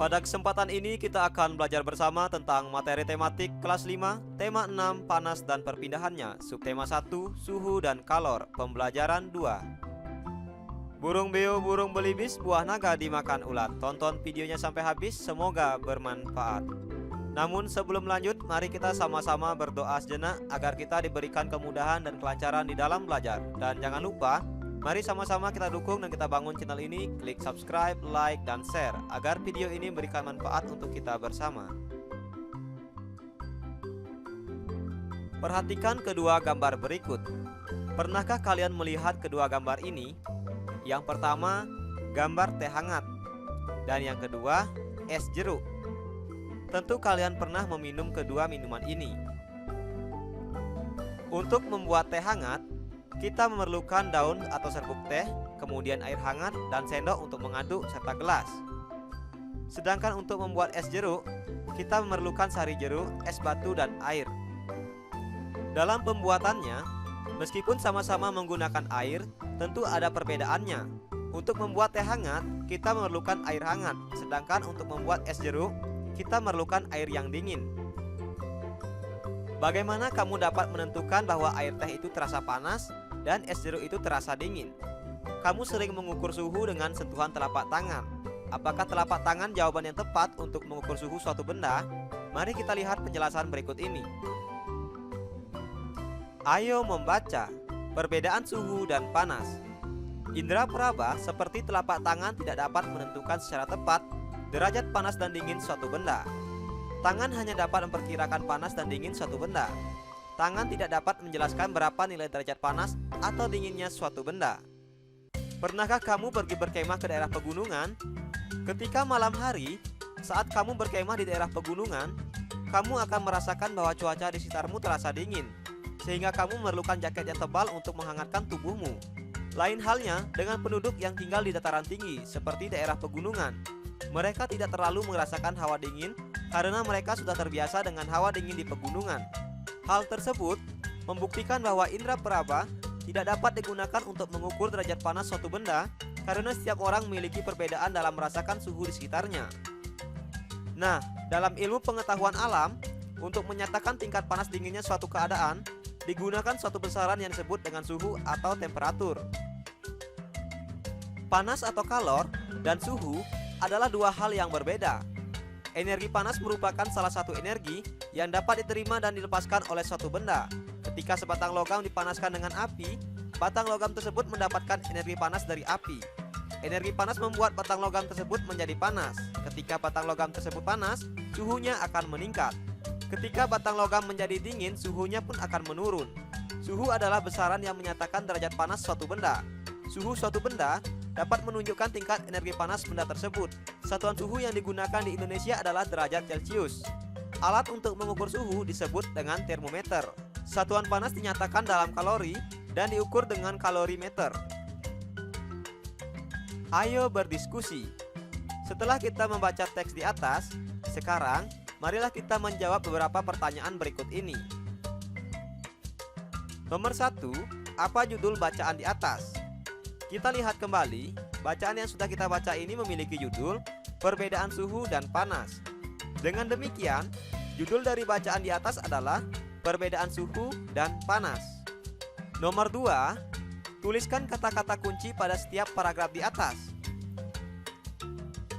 Pada kesempatan ini kita akan belajar bersama tentang materi tematik kelas 5, tema 6, panas dan perpindahannya, subtema 1, suhu dan kalor, pembelajaran 2. Burung beo, burung belibis, buah naga dimakan ulat. Tonton videonya sampai habis, semoga bermanfaat. Namun sebelum lanjut, mari kita sama-sama berdoa sejenak agar kita diberikan kemudahan dan kelancaran di dalam belajar. Dan jangan lupa, mari sama-sama kita dukung dan kita bangun channel ini. Klik subscribe, like, dan share agar video ini memberikan manfaat untuk kita bersama. Perhatikan kedua gambar berikut. Pernahkah kalian melihat kedua gambar ini? Yang pertama, gambar teh hangat, dan yang kedua, es jeruk. Tentu kalian pernah meminum kedua minuman ini. Untuk membuat teh hangat, kita memerlukan daun atau serbuk teh, kemudian air hangat dan sendok untuk mengaduk serta gelas. Sedangkan untuk membuat es jeruk, kita memerlukan sari jeruk, es batu, dan air. Dalam pembuatannya, meskipun sama-sama menggunakan air, tentu ada perbedaannya. Untuk membuat teh hangat, kita memerlukan air hangat, sedangkan untuk membuat es jeruk, kita memerlukan air yang dingin. Bagaimana kamu dapat menentukan bahwa air teh itu terasa panas dan es jeruk itu terasa dingin? Kamu sering mengukur suhu dengan sentuhan telapak tangan. Apakah telapak tangan jawaban yang tepat untuk mengukur suhu suatu benda? Mari kita lihat penjelasan berikut ini. Ayo membaca perbedaan suhu dan panas. Indra peraba seperti telapak tangan tidak dapat menentukan secara tepat derajat panas dan dingin suatu benda. Tangan hanya dapat memperkirakan panas dan dingin suatu benda. Tangan tidak dapat menjelaskan berapa nilai derajat panas atau dinginnya suatu benda. Pernahkah kamu pergi berkemah ke daerah pegunungan? Ketika malam hari, saat kamu berkemah di daerah pegunungan, kamu akan merasakan bahwa cuaca di sekitarmu terasa dingin, sehingga kamu memerlukan jaket yang tebal untuk menghangatkan tubuhmu. Lain halnya dengan penduduk yang tinggal di dataran tinggi, seperti daerah pegunungan. Mereka tidak terlalu merasakan hawa dingin karena mereka sudah terbiasa dengan hawa dingin di pegunungan. Hal tersebut membuktikan bahwa indera peraba tidak dapat digunakan untuk mengukur derajat panas suatu benda karena setiap orang memiliki perbedaan dalam merasakan suhu di sekitarnya. Nah, dalam ilmu pengetahuan alam, untuk menyatakan tingkat panas dinginnya suatu keadaan, digunakan suatu besaran yang disebut dengan suhu atau temperatur. Panas atau kalor dan suhu adalah dua hal yang berbeda. Energi panas merupakan salah satu energi yang dapat diterima dan dilepaskan oleh suatu benda. Ketika sebatang logam dipanaskan dengan api, batang logam tersebut mendapatkan energi panas dari api. Energi panas membuat batang logam tersebut menjadi panas. Ketika batang logam tersebut panas, suhunya akan meningkat. Ketika batang logam menjadi dingin, suhunya pun akan menurun. Suhu adalah besaran yang menyatakan derajat panas suatu benda. Suhu suatu benda dapat menunjukkan tingkat energi panas benda tersebut. Satuan suhu yang digunakan di Indonesia adalah derajat Celcius. Alat untuk mengukur suhu disebut dengan termometer. Satuan panas dinyatakan dalam kalori dan diukur dengan kalorimeter. Ayo berdiskusi. Setelah kita membaca teks di atas, sekarang marilah kita menjawab beberapa pertanyaan berikut ini. Nomor 1, apa judul bacaan di atas? Kita lihat kembali, bacaan yang sudah kita baca ini memiliki judul Perbedaan Suhu dan Panas. Dengan demikian, judul dari bacaan di atas adalah Perbedaan Suhu dan Panas. Nomor 2, tuliskan kata-kata kunci pada setiap paragraf di atas.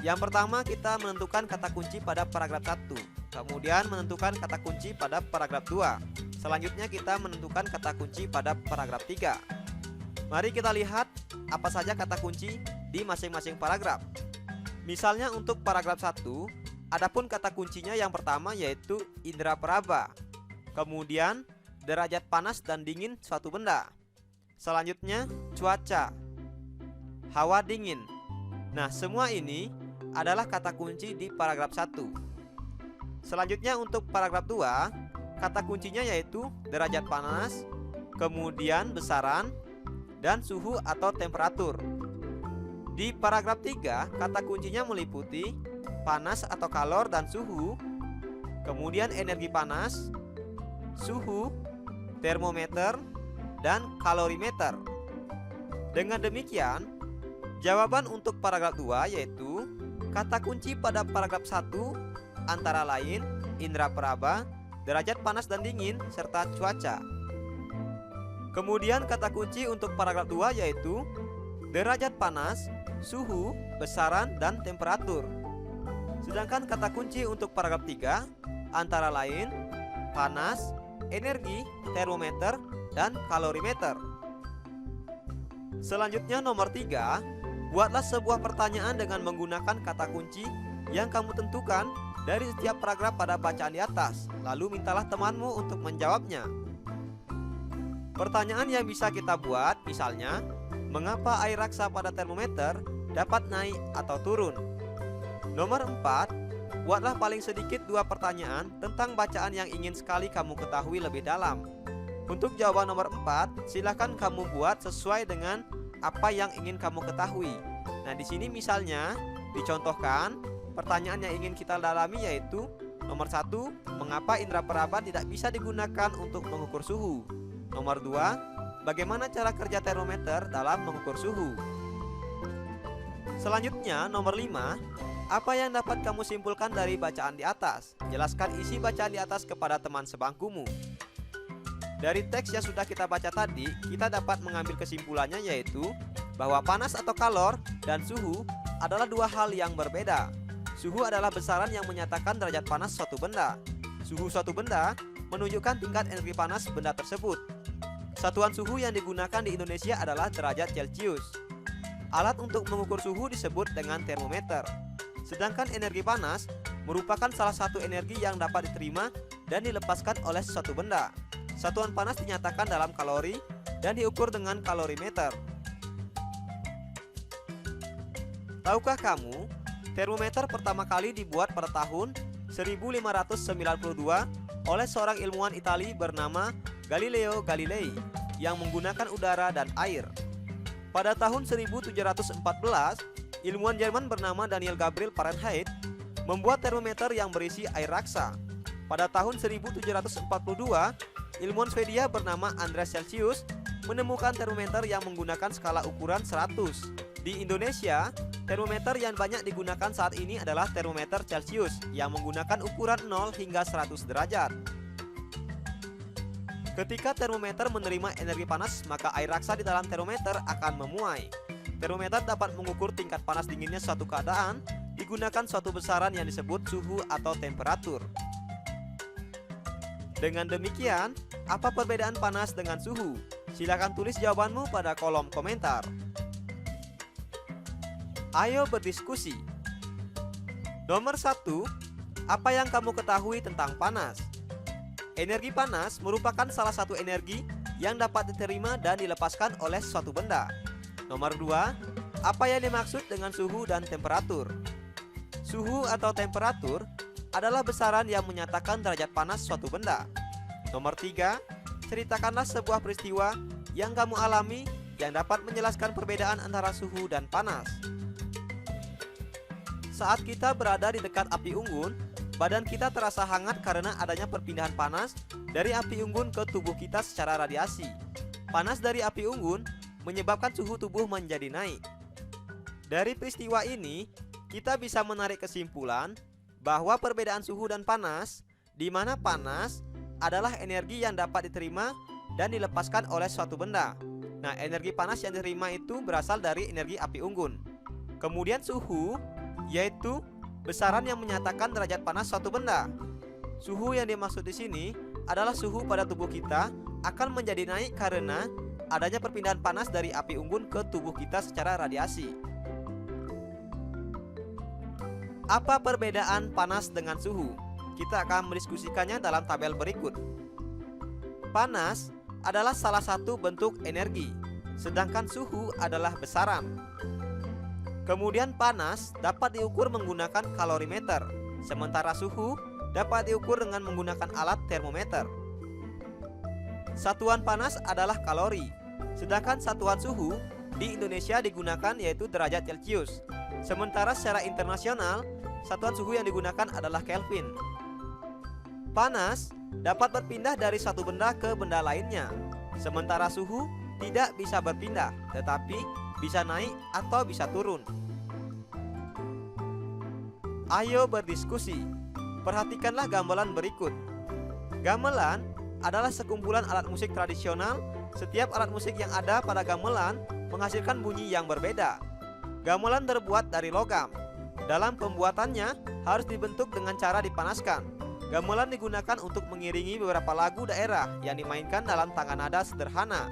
Yang pertama, kita menentukan kata kunci pada paragraf 1, kemudian menentukan kata kunci pada paragraf 2. Selanjutnya kita menentukan kata kunci pada paragraf 3. Mari kita lihat apa saja kata kunci di masing-masing paragraf. Misalnya untuk paragraf 1, adapun kata kuncinya yang pertama yaitu indera peraba. Kemudian derajat panas dan dingin suatu benda. Selanjutnya cuaca, hawa dingin. Nah, semua ini adalah kata kunci di paragraf 1. Selanjutnya untuk paragraf 2, kata kuncinya yaitu derajat panas, kemudian besaran, dan suhu atau temperatur. Di paragraf 3, kata kuncinya meliputi panas atau kalor dan suhu, kemudian energi panas, suhu, termometer, dan kalorimeter. Dengan demikian, jawaban untuk paragraf 2 yaitu Kata kunci pada paragraf 1 antara lain indera peraba, derajat panas dan dingin, serta cuaca. Kemudian kata kunci untuk paragraf 2 yaitu derajat panas, suhu, besaran, dan temperatur. Sedangkan kata kunci untuk paragraf 3 antara lain panas, energi, termometer, dan kalorimeter. Selanjutnya nomor 3, buatlah sebuah pertanyaan dengan menggunakan kata kunci yang kamu tentukan dari setiap paragraf pada bacaan di atas, lalu mintalah temanmu untuk menjawabnya. Pertanyaan yang bisa kita buat misalnya, mengapa air raksa pada termometer dapat naik atau turun? Nomor 4, buatlah paling sedikit 2 pertanyaan tentang bacaan yang ingin sekali kamu ketahui lebih dalam. Untuk jawaban nomor 4, silakan kamu buat sesuai dengan apa yang ingin kamu ketahui. Nah, di sini misalnya dicontohkan pertanyaan yang ingin kita dalami yaitu nomor 1, mengapa indera peraba tidak bisa digunakan untuk mengukur suhu? Nomor 2, bagaimana cara kerja termometer dalam mengukur suhu? Selanjutnya nomor 5, apa yang dapat kamu simpulkan dari bacaan di atas? Jelaskan isi bacaan di atas kepada teman sebangkumu. Dari teks yang sudah kita baca tadi, kita dapat mengambil kesimpulannya yaitu bahwa panas atau kalor dan suhu adalah 2 hal yang berbeda. Suhu adalah besaran yang menyatakan derajat panas suatu benda. Suhu suatu benda menunjukkan tingkat energi panas benda tersebut. Satuan suhu yang digunakan di Indonesia adalah derajat Celcius. Alat untuk mengukur suhu disebut dengan termometer. Sedangkan energi panas merupakan salah satu energi yang dapat diterima dan dilepaskan oleh suatu benda. Satuan panas dinyatakan dalam kalori dan diukur dengan kalorimeter. Tahukah kamu, termometer pertama kali dibuat pada tahun 1592 oleh seorang ilmuwan Italia bernama Galileo Galilei yang menggunakan udara dan air. Pada tahun 1714, ilmuwan Jerman bernama Daniel Gabriel Fahrenheit membuat termometer yang berisi air raksa. Pada tahun 1742, ilmuwan Swedia bernama Andreas Celsius menemukan termometer yang menggunakan skala ukuran 100. Di Indonesia, termometer yang banyak digunakan saat ini adalah termometer Celsius yang menggunakan ukuran 0 hingga 100 derajat. Ketika termometer menerima energi panas, maka air raksa di dalam termometer akan memuai. Termometer dapat mengukur tingkat panas dinginnya suatu keadaan digunakan suatu besaran yang disebut suhu atau temperatur. Dengan demikian, apa perbedaan panas dengan suhu? Silakan tulis jawabanmu pada kolom komentar. Ayo berdiskusi. Nomor 1, apa yang kamu ketahui tentang panas? Energi panas merupakan salah satu energi yang dapat diterima dan dilepaskan oleh suatu benda. Nomor 2, apa yang dimaksud dengan suhu dan temperatur? Suhu atau temperatur adalah besaran yang menyatakan derajat panas suatu benda. Nomor 3, ceritakanlah sebuah peristiwa yang kamu alami yang dapat menjelaskan perbedaan antara suhu dan panas. Saat kita berada di dekat api unggun, badan kita terasa hangat karena adanya perpindahan panas dari api unggun ke tubuh kita secara radiasi. Panas dari api unggun menyebabkan suhu tubuh menjadi naik. Dari peristiwa ini, kita bisa menarik kesimpulan bahwa perbedaan suhu dan panas, di mana panas adalah energi yang dapat diterima dan dilepaskan oleh suatu benda. Nah, energi panas yang diterima itu berasal dari energi api unggun. Kemudian suhu yaitu besaran yang menyatakan derajat panas suatu benda. Suhu yang dimaksud di sini adalah suhu pada tubuh kita akan menjadi naik karena adanya perpindahan panas dari api unggun ke tubuh kita secara radiasi. Apa perbedaan panas dengan suhu? Kita akan mendiskusikannya dalam tabel berikut. Panas adalah salah satu bentuk energi, sedangkan suhu adalah besaran. Kemudian panas dapat diukur menggunakan kalorimeter, sementara suhu dapat diukur dengan menggunakan alat termometer. Satuan panas adalah kalori, sedangkan satuan suhu di Indonesia digunakan yaitu derajat Celcius. Sementara secara internasional, satuan suhu yang digunakan adalah Kelvin. Panas dapat berpindah dari satu benda ke benda lainnya, sementara suhu tidak bisa berpindah, tetapi bisa naik atau bisa turun. Ayo berdiskusi. Perhatikanlah gamelan berikut. Gamelan adalah sekumpulan alat musik tradisional. Setiap alat musik yang ada pada gamelan menghasilkan bunyi yang berbeda. Gamelan terbuat dari logam. Dalam pembuatannya harus dibentuk dengan cara dipanaskan. Gamelan digunakan untuk mengiringi beberapa lagu daerah yang dimainkan dalam tangga nada sederhana.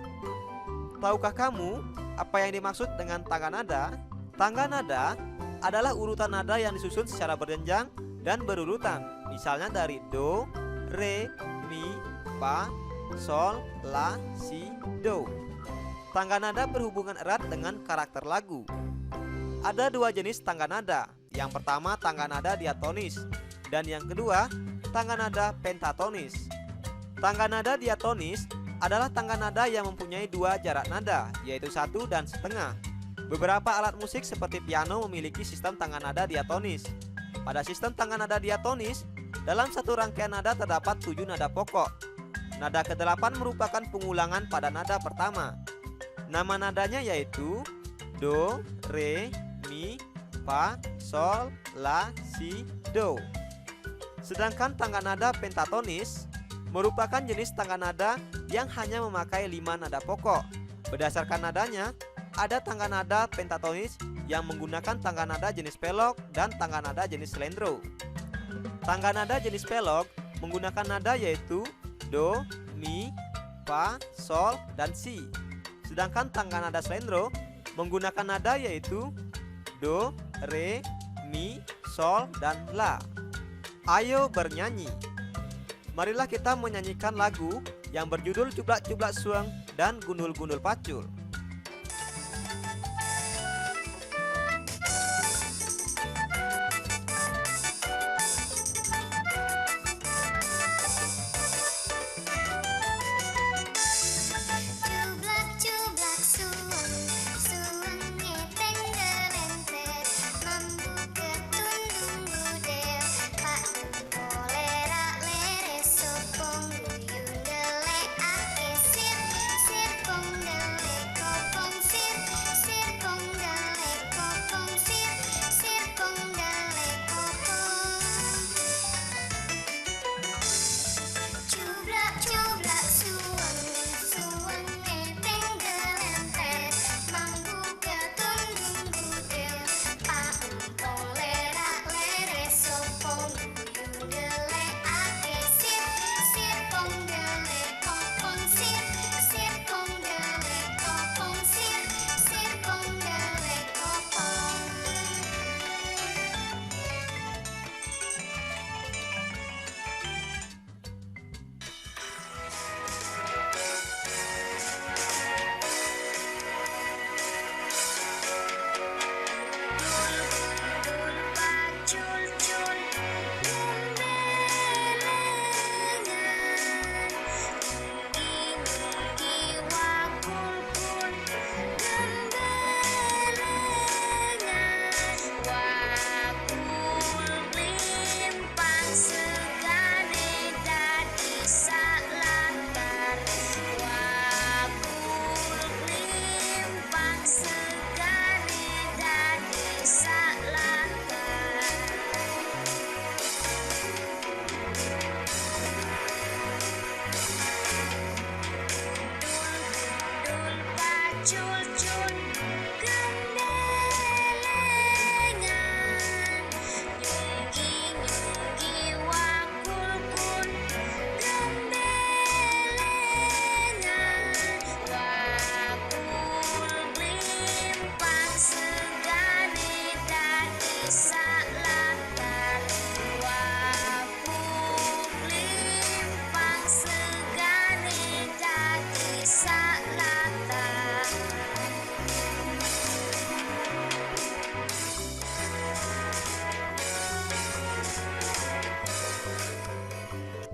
Tahukah kamu apa yang dimaksud dengan tangga nada? Tangga nada adalah urutan nada yang disusun secara berjenjang dan berurutan. Misalnya dari do, re, mi, fa, sol, la, si, do. Tangga nada berhubungan erat dengan karakter lagu. Ada dua jenis tangga nada. Yang pertama tangga nada diatonis dan yang kedua tangga nada pentatonis. Tangga nada diatonis adalah tangga nada yang mempunyai dua jarak nada, yaitu 1 dan setengah. Beberapa alat musik seperti piano memiliki sistem tangga nada diatonis. Pada sistem tangga nada diatonis, dalam satu rangkaian nada terdapat 7 nada pokok. Nada ke-8 merupakan pengulangan pada nada pertama. Nama nadanya yaitu do, re, mi, fa, sol, la, si, do. Sedangkan tangga nada pentatonis merupakan jenis tangga nada yang hanya memakai 5 nada pokok. Berdasarkan nadanya, ada tangga nada pentatonis yang menggunakan tangga nada jenis pelok dan tangga nada jenis slendro. Tangga nada jenis pelok menggunakan nada yaitu do, mi, fa, sol, dan si. Sedangkan tangga nada slendro menggunakan nada yaitu do, re, mi, sol, dan la. Ayo bernyanyi. Marilah kita menyanyikan lagu yang berjudul Cublak-Cublak Sueng dan Gundul-Gundul Pacul.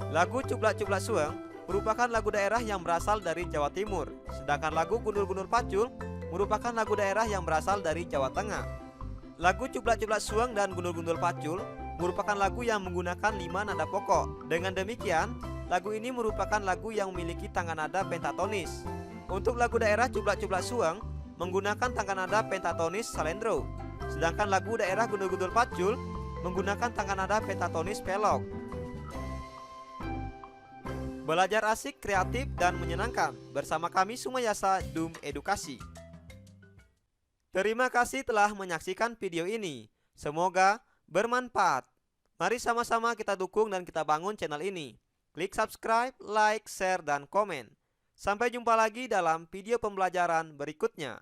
Lagu Cublak-Cublak Sueng merupakan lagu daerah yang berasal dari Jawa Timur, sedangkan lagu Gundul-Gundul Pacul merupakan lagu daerah yang berasal dari Jawa Tengah. Lagu Cublak-Cublak Sueng dan Gundul-Gundul Pacul merupakan lagu yang menggunakan 5 nada pokok. Dengan demikian, lagu ini merupakan lagu yang memiliki tangga nada pentatonis. Untuk lagu daerah Cublak-Cublak Sueng menggunakan tangga nada pentatonis salendro, sedangkan lagu daerah Gundul-Gundul Pacul menggunakan tangga nada pentatonis pelok. Belajar asik, kreatif, dan menyenangkan bersama kami Sumayasa Dum Edukasi. Terima kasih telah menyaksikan video ini. Semoga bermanfaat. Mari sama-sama kita dukung dan kita bangun channel ini. Klik subscribe, like, share, dan komen. Sampai jumpa lagi dalam video pembelajaran berikutnya.